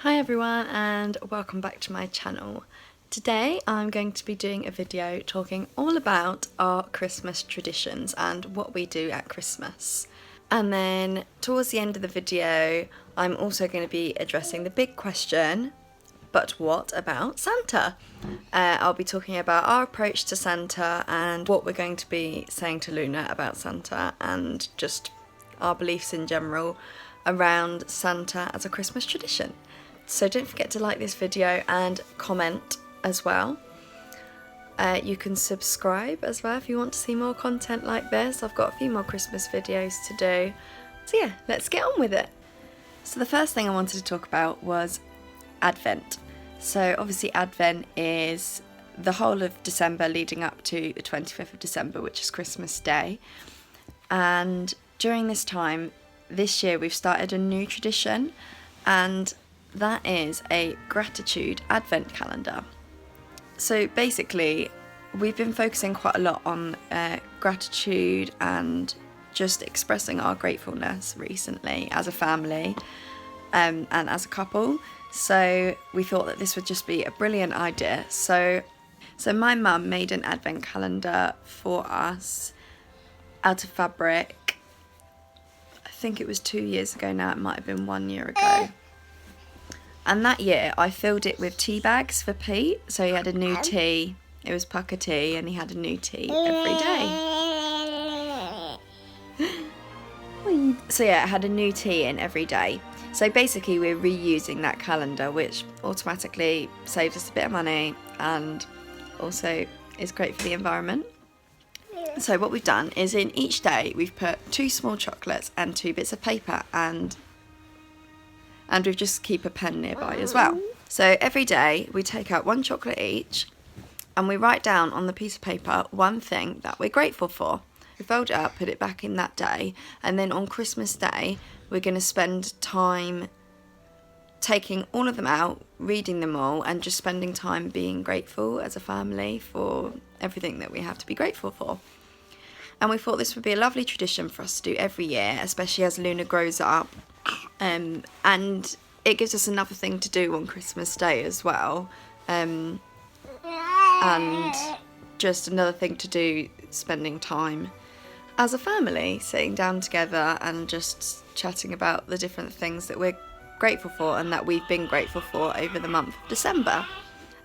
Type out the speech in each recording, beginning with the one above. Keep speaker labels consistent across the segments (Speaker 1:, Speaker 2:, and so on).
Speaker 1: Hi everyone and welcome back to my channel. Today I'm going to be doing a video talking all about our Christmas traditions and what we do at Christmas. And then towards the end of the video I'm also going to be addressing the big question, but what about Santa? I'll be talking about our approach to Santa and what we're going to be saying to Luna about Santa and just our beliefs in general around Santa as a Christmas tradition. So don't forget to like this video and comment as well. You can subscribe as well if you want to see more content like this. I've got a few more Christmas videos to do. So yeah, let's get on with it. So the first thing I wanted to talk about was Advent. So obviously Advent is the whole of December leading up to the 25th of December, which is Christmas Day. And during this time, this year we've started a new tradition, and that is a gratitude advent calendar. So basically we've been focusing quite a lot on gratitude and just expressing our gratefulness recently as a family and as a couple. So we thought that this would just be a brilliant idea. So my mum made an advent calendar for us out of fabric. I think it was 2 years ago now, it might have been 1 year ago. And that year I filled it with tea bags for Pete, so he had a new tea. It was Pucker tea and he had a new tea every day. So yeah, it had a new tea in every day. So basically we're reusing that calendar, which automatically saves us a bit of money and also is great for the environment. So what we've done is in each day we've put 2 small chocolates and 2 bits of paper, and we've just keep a pen nearby as well. So every day we take out 1 chocolate each and we write down on the piece of paper one thing that we're grateful for. We fold it up, put it back in that day, and then on Christmas Day we're going to spend time taking all of them out, reading them all, and just spending time being grateful as a family for everything that we have to be grateful for. And we thought this would be a lovely tradition for us to do every year, especially as Luna grows up. And it gives us another thing to do on Christmas Day as well, and just another thing to do, spending time as a family, sitting down together and just chatting about the different things that we're grateful for and that we've been grateful for over the month of December.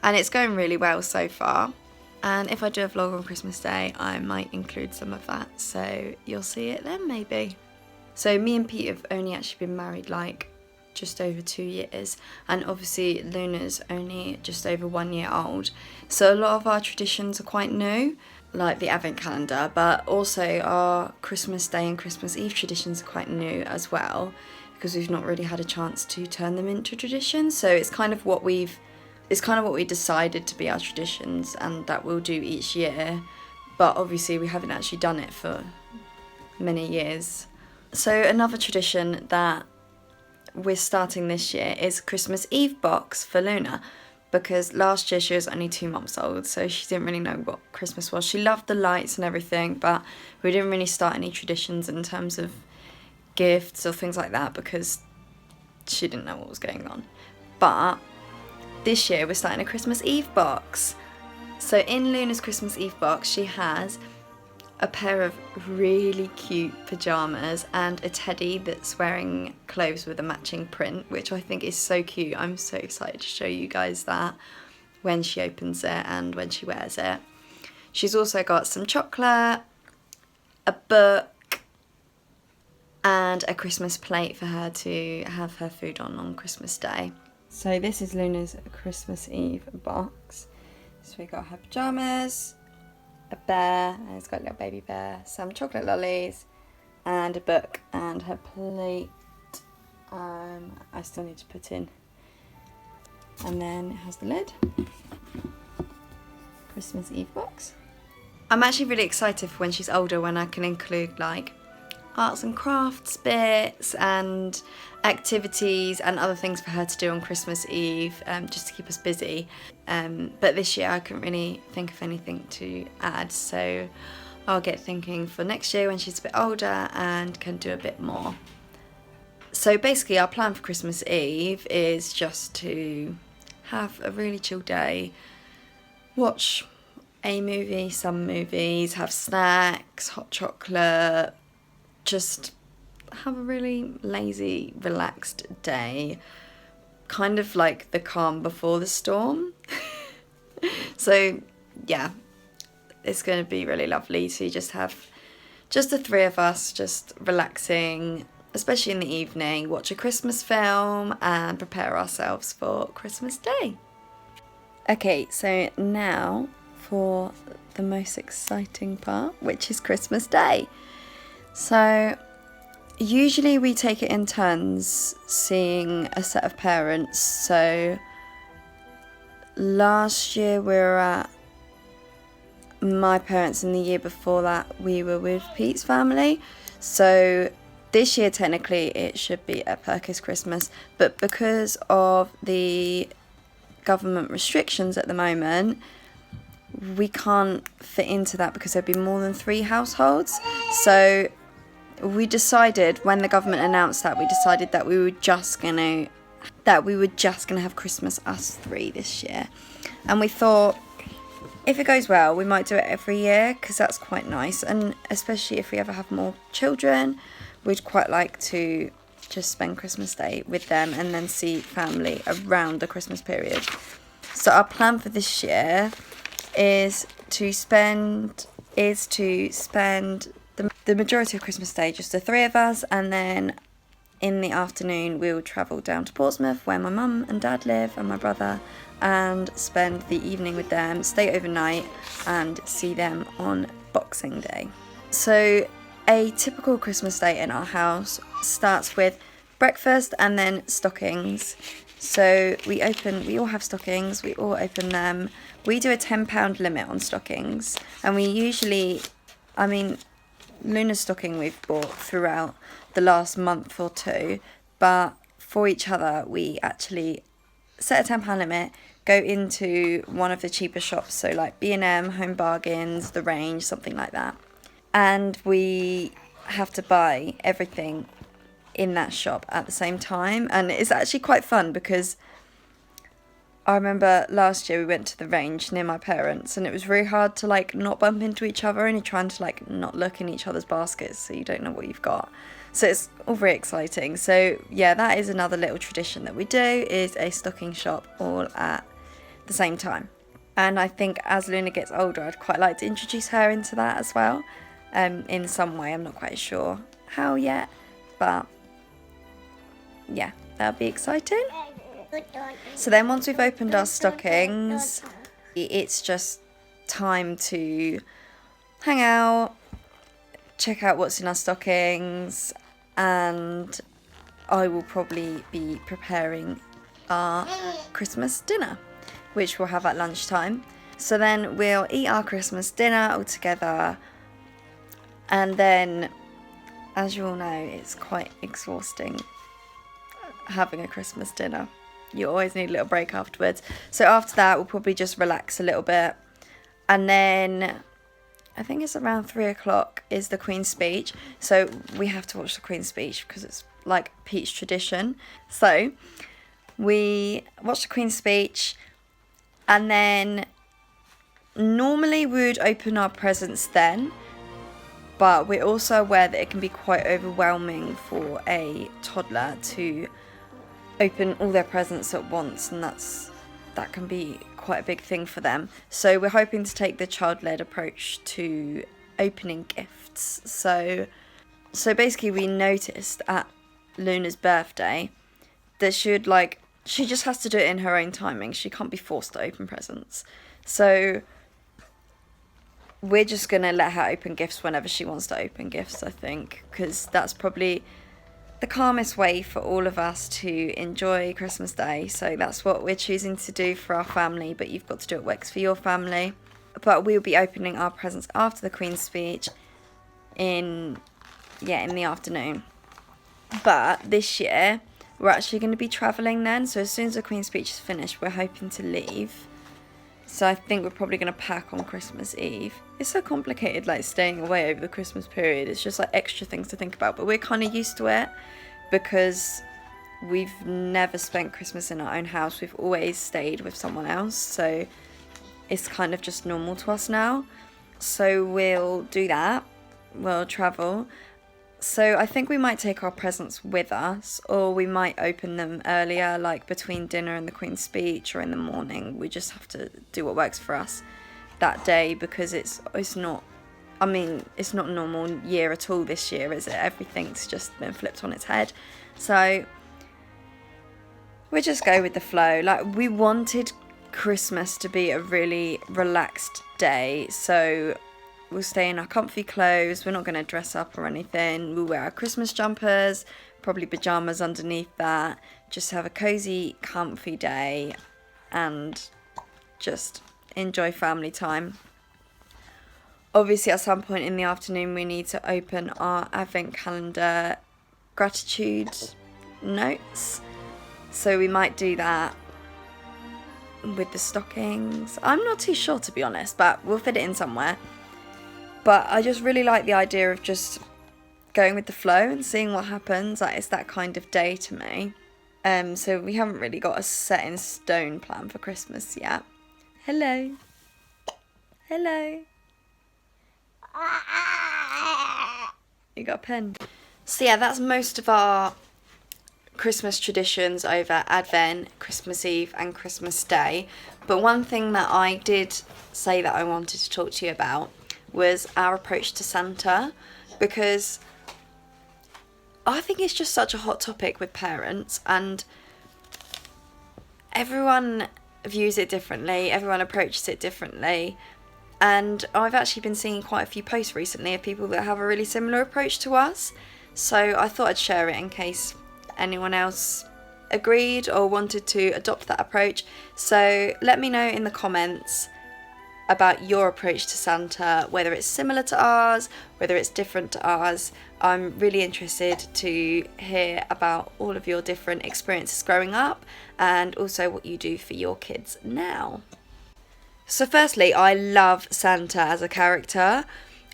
Speaker 1: And it's going really well so far, and if I do a vlog on Christmas Day I might include some of that, so you'll see it then maybe. So me and Pete have only actually been married like just over 2 years, and obviously Luna's only just over 1 year old. So a lot of our traditions are quite new, like the advent calendar, but also our Christmas Day and Christmas Eve traditions are quite new as well, because we've not really had a chance to turn them into traditions. So it's kind of what we decided to be our traditions and that we'll do each year, but obviously we haven't actually done it for many years. So another tradition that we're starting this year is Christmas Eve box for Luna, because last year she was only 2 months old, so she didn't really know what Christmas was. She loved the lights and everything, but we didn't really start any traditions in terms of gifts or things like that because she didn't know what was going on. But this year we're starting a Christmas Eve box. So in Luna's Christmas Eve box she has a pair of really cute pyjamas and a teddy that's wearing clothes with a matching print, which I think is so cute. I'm so excited to show you guys that when she opens it and when she wears it. She's also got some chocolate, a book, and a Christmas plate for her to have her food on Christmas Day. So this is Luna's Christmas Eve box. So we got her pyjamas, a bear, and it's got a little baby bear, some chocolate lollies, and a book, and her plate I still need to put in, and then it has the lid. Christmas Eve box. I'm actually really excited for when she's older, when I can include like arts and crafts bits and activities and other things for her to do on Christmas Eve, just to keep us busy. But this year I couldn't really think of anything to add, so I'll get thinking for next year when she's a bit older and can do a bit more. So basically our plan for Christmas Eve is just to have a really chill day, watch a movie, some movies, have snacks, hot chocolate, just have a really lazy, relaxed day, kind of like the calm before the storm. So yeah, it's going to be really lovely to just have just the three of us just relaxing, especially in the evening, watch a Christmas film and prepare ourselves for Christmas Day. Okay, so now for the most exciting part, which is Christmas Day. So usually we take it in turns seeing a set of parents. So last year we were at my parents, and the year before that we were with Pete's family. So this year technically it should be at Perkins Christmas, but because of the government restrictions at the moment, we can't fit into that because there'd be more than 3 households. So we decided, when the government announced that, we decided that we were just gonna have Christmas us 3 this year. And we thought, if it goes well, we might do it every year, because that's quite nice. And especially if we ever have more children, we'd quite like to just spend Christmas Day with them and then see family around the Christmas period. So our plan for this year is to spend the majority of Christmas Day just the 3 of us, and then in the afternoon we'll travel down to Portsmouth, where my mum and dad live, and my brother, and spend the evening with them, stay overnight and see them on Boxing Day. So a typical Christmas day in our house starts with breakfast and then stockings. So we all have stockings, we all open them. We do a £10 limit on stockings, and we usually, Luna's stocking we've bought throughout the last month or 2, but for each other we actually set a £10 limit, go into one of the cheaper shops, so like B&M, Home Bargains, The Range, something like that. And we have to buy everything in that shop at the same time. And it's actually quite fun, because I remember last year we went to The Range near my parents, and it was really hard to like not bump into each other, and you're trying to like not look in each other's baskets so you don't know what you've got. So it's all very exciting. So yeah, that is another little tradition that we do, is a stocking shop all at the same time. And I think as Luna gets older, I'd quite like to introduce her into that as well, in some way. I'm not quite sure how yet, but yeah, that'll be exciting. So then once we've opened our stockings, it's just time to hang out, check out what's in our stockings, and I will probably be preparing our Christmas dinner, which we'll have at lunchtime. So then we'll eat our Christmas dinner all together, and then, as you all know, it's quite exhausting having a Christmas dinner. You always need a little break afterwards. So after that, we'll probably just relax a little bit, and then I think it's around 3 o'clock is the Queen's speech. So we have to watch the Queen's speech because it's like Pete's tradition. So we watch the Queen's speech, and then normally we would open our presents then, but we're also aware that it can be quite overwhelming for a toddler to open all their presents at once, and that can be quite a big thing for them. So we're hoping to take the child-led approach to opening gifts. So basically we noticed at Luna's birthday that she just has to do it in her own timing. She can't be forced to open presents. So we're just going to let her open gifts whenever she wants to open gifts, I think, because that's probably the calmest way for all of us to enjoy Christmas Day. So that's what we're choosing to do for our family, but you've got to do what works for your family. But we'll be opening our presents after the Queen's speech in the afternoon. But this year we're actually going to be travelling then, so as soon as the Queen's speech is finished, we're hoping to leave. So I think we're probably going to pack on Christmas Eve. It's so complicated, like staying away over the Christmas period. It's just like extra things to think about, but we're kind of used to it because we've never spent Christmas in our own house. We've always stayed with someone else, so it's kind of just normal to us now. So we'll do that. We'll travel. So I think we might take our presents with us, or we might open them earlier, like between dinner and the Queen's speech, or in the morning. We just have to do what works for us that day, because it's not normal year at all this year, is it? Everything's just been flipped on its head. So we just go with the flow. Like, we wanted Christmas to be a really relaxed day, so we'll stay in our comfy clothes. We're not going to dress up or anything. We'll wear our Christmas jumpers, probably pyjamas underneath that. Just have a cozy, comfy day and just enjoy family time. Obviously, at some point in the afternoon, we need to open our Advent calendar gratitude notes. So we might do that with the stockings. I'm not too sure, to be honest, but we'll fit it in somewhere. But I just really like the idea of just going with the flow and seeing what happens. Like, it's that kind of day to me. So we haven't really got a set in stone plan for Christmas yet. Hello. Hello. You got a pen. So yeah, that's most of our Christmas traditions over Advent, Christmas Eve and Christmas Day. But one thing that I did say that I wanted to talk to you about was our approach to Santa, because I think it's just such a hot topic with parents, and everyone views it differently, everyone approaches it differently. And I've actually been seeing quite a few posts recently of people that have a really similar approach to us. So I thought I'd share it in case anyone else agreed or wanted to adopt that approach. So let me know in the comments about your approach to Santa, whether it's similar to ours, whether it's different to ours. I'm really interested to hear about all of your different experiences growing up, and also what you do for your kids now. So firstly, I love Santa as a character.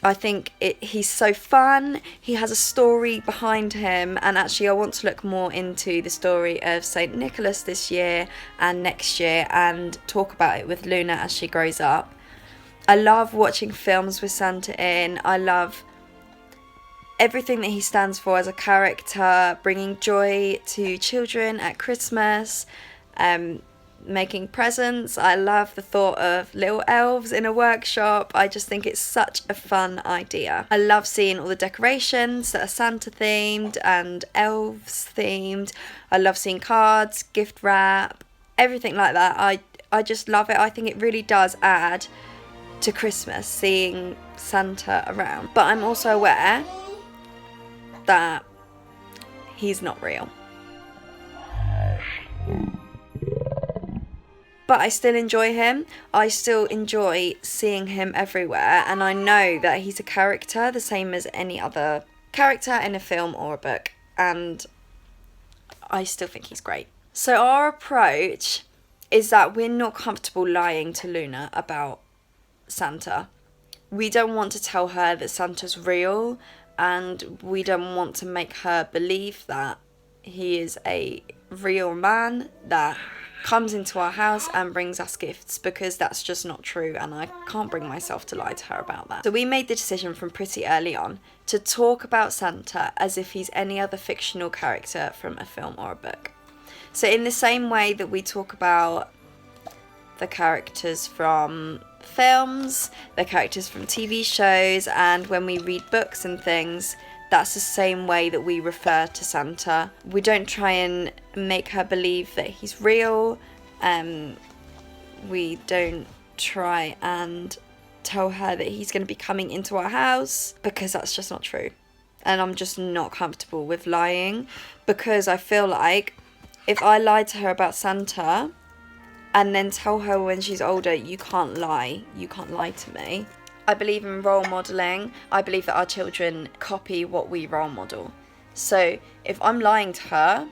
Speaker 1: I think he's so fun, he has a story behind him, and actually I want to look more into the story of St. Nicholas this year and next year and talk about it with Luna as she grows up. I love watching films with Santa in. I love everything that he stands for as a character, bringing joy to children at Christmas, making presents. I love the thought of little elves in a workshop. I just think it's such a fun idea. I love seeing all the decorations that are Santa themed and elves themed. I love seeing cards, gift wrap, everything like that. I just love it. I think it really does add to Christmas, seeing Santa around. But I'm also aware that he's not real. But I still enjoy him. I still enjoy seeing him everywhere, and I know that he's a character the same as any other character in a film or a book, and I still think he's great. So our approach is that we're not comfortable lying to Luna about Santa. We don't want to tell her that Santa's real, and we don't want to make her believe that he is a real man that comes into our house and brings us gifts, because that's just not true, and I can't bring myself to lie to her about that. So we made the decision from pretty early on to talk about Santa as if he's any other fictional character from a film or a book. So in the same way that we talk about the characters from films, the characters from TV shows, and when we read books and things, that's the same way that we refer to Santa. We don't try and make her believe that he's real. We don't try and tell her that he's going to be coming into our house, because that's just not true. And I'm just not comfortable with lying, because I feel like if I lied to her about Santa and then tell her when she's older, you can't lie to me. I believe in role modelling. I believe that our children copy what we role model. So if I'm lying to her,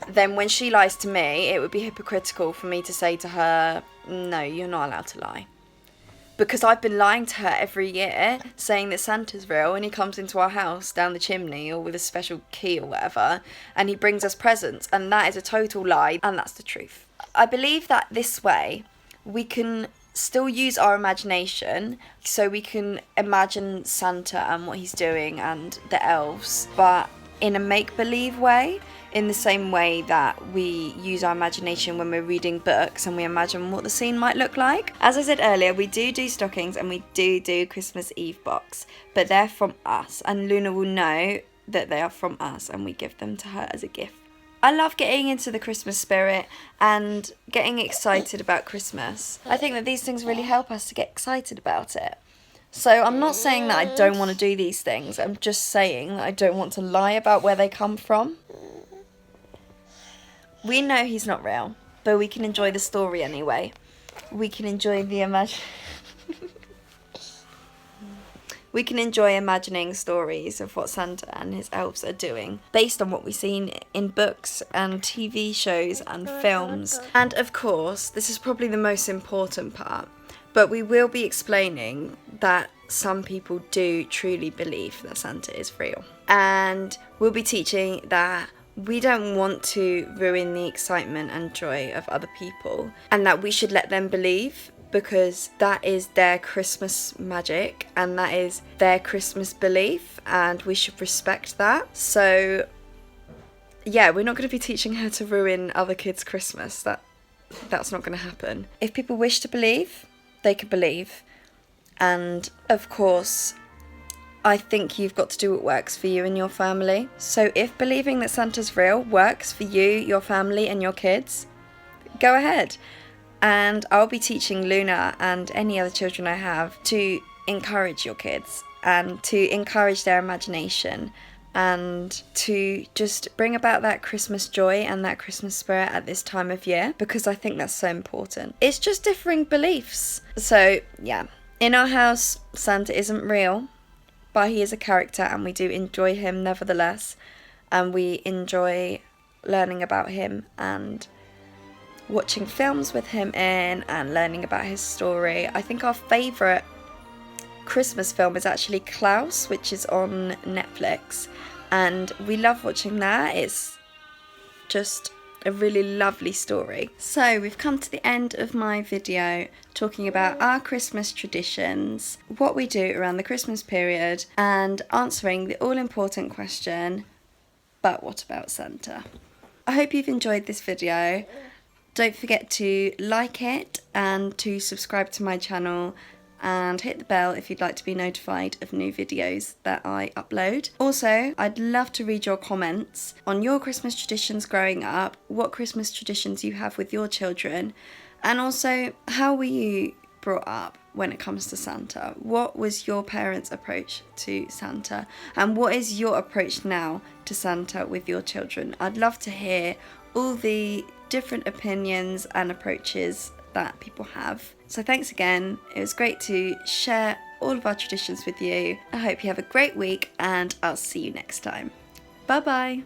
Speaker 1: then when she lies to me, it would be hypocritical for me to say to her, no, you're not allowed to lie. because I've been lying to her every year saying that Santa's real, and he comes into our house down the chimney or with a special key or whatever, and he brings us presents, and that is a total lie, and that's the truth. I believe that this way we can still use our imagination, so we can imagine Santa and what he's doing and the elves, but in a make-believe way, in the same way that we use our imagination when we're reading books and we imagine what the scene might look like. As I said earlier, we do stockings and we do Christmas Eve box, but they're from us, and Luna will know that they are from us and we give them to her as a gift. I love getting into the Christmas spirit and getting excited about Christmas. I think that these things really help us to get excited about it. So I'm not saying that I don't want to do these things, I'm just saying that I don't want to lie about where they come from. We know he's not real, but we can enjoy the story anyway. We can enjoy we can enjoy imagining stories of what Santa and his elves are doing based on what we've seen in books and TV shows and films. And of course, this is probably the most important part, but we will be explaining that some people do truly believe that Santa is real. And we'll be teaching that we don't want to ruin the excitement and joy of other people, and that we should let them believe, because that is their Christmas magic and that is their Christmas belief, and we should respect that. So yeah, we're not going to be teaching her to ruin other kids' Christmas. That's not going to happen. If people wish to believe, they can believe. And of course, I think you've got to do what works for you and your family. So if believing that Santa's real works for you, your family and your kids, go ahead. And I'll be teaching Luna and any other children I have to encourage your kids and to encourage their imagination and to just bring about that Christmas joy and that Christmas spirit at this time of year, because I think that's so important. It's just differing beliefs. So yeah, in our house, Santa isn't real, but he is a character and we do enjoy him nevertheless, and we enjoy learning about him and watching films with him in and learning about his story. I think our favourite Christmas film is actually Klaus, which is on Netflix, and we love watching that. It's just a really lovely story. So we've come to the end of my video talking about our Christmas traditions, what we do around the Christmas period, and answering the all-important question, but what about Santa? I hope you've enjoyed this video. Don't forget to like it and to subscribe to my channel and hit the bell if you'd like to be notified of new videos that I upload. Also, I'd love to read your comments on your Christmas traditions growing up, what Christmas traditions you have with your children, and also how were you brought up when it comes to Santa? What was your parents' approach to Santa? And what is your approach now to Santa with your children? I'd love to hear all the different opinions and approaches that people have. So thanks again. It was great to share all of our traditions with you. I hope you have a great week and I'll see you next time. Bye bye.